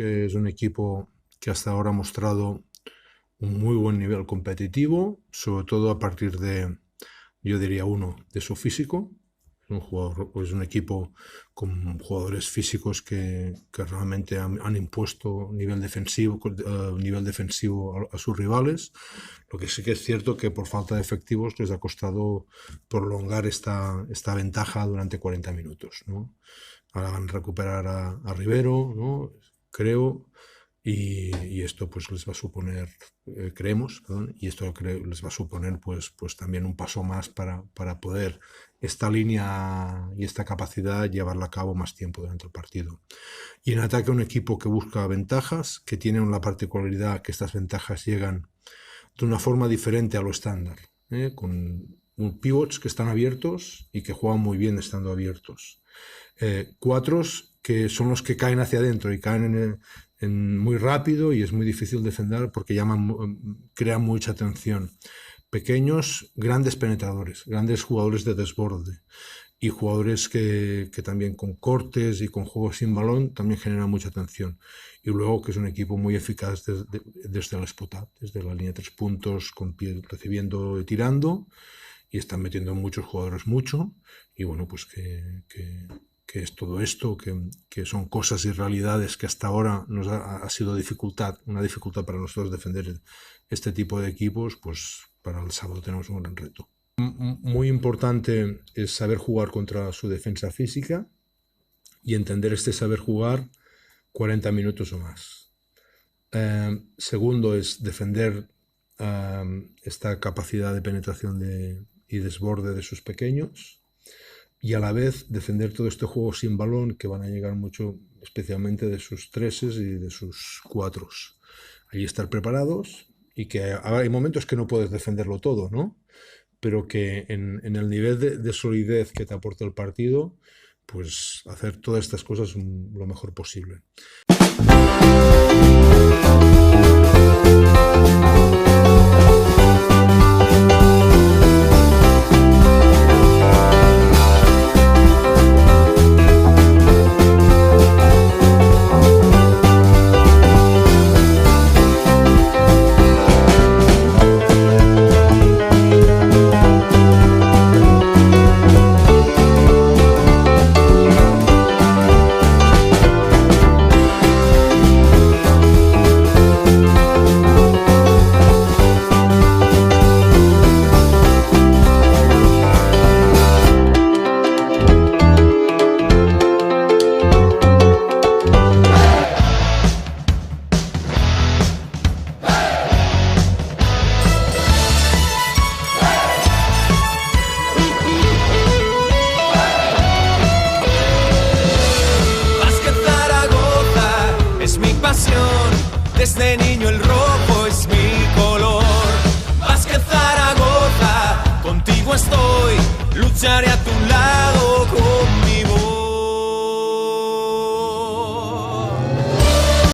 que es un equipo que hasta ahora ha mostrado un muy buen nivel competitivo, sobre todo a partir de, yo diría, de su físico. Es un equipo con jugadores físicos que realmente han impuesto nivel defensivo a sus rivales. Lo que sí que es cierto que por falta de efectivos les ha costado prolongar esta ventaja durante 40 minutos, ¿no? Ahora van a recuperar a Rivero, ¿no? Creo, y esto pues les va a suponer, creemos, perdón, y esto les va a suponer pues también un paso más para poder esta línea y esta capacidad llevarla a cabo más tiempo durante el partido. Y en ataque un equipo que busca ventajas, que tiene la particularidad que estas ventajas llegan de una forma diferente a lo estándar, con pivots que están abiertos y que juegan muy bien estando abiertos. Cuatros que son los que caen hacia adentro y caen muy rápido y es muy difícil defender porque crean mucha tensión. Pequeños, grandes penetradores, grandes jugadores de desborde y jugadores que también con cortes y con juegos sin balón también generan mucha tensión. Y luego que es un equipo muy eficaz desde el spot-up, desde la línea de 3 puntos, con pie recibiendo y tirando, y están metiendo muchos jugadores mucho, y bueno, pues que es todo esto, que son cosas y realidades que hasta ahora nos ha sido una dificultad para nosotros defender este tipo de equipos, pues para el sábado tenemos un gran reto. Muy importante es saber jugar contra su defensa física y entender este saber jugar 40 minutos o más. Segundo es defender esta capacidad de penetración y desborde de sus pequeños, y a la vez defender todo este juego sin balón que van a llegar mucho, especialmente de sus treses y de sus cuatros. Ahí estar preparados, y que hay momentos que no puedes defenderlo todo, ¿no? Pero que en el nivel de solidez que te aporta el partido, pues hacer todas estas cosas lo mejor posible. Desde niño el rojo es mi color. Vázquez Zaragoza, contigo estoy, lucharé a tu lado.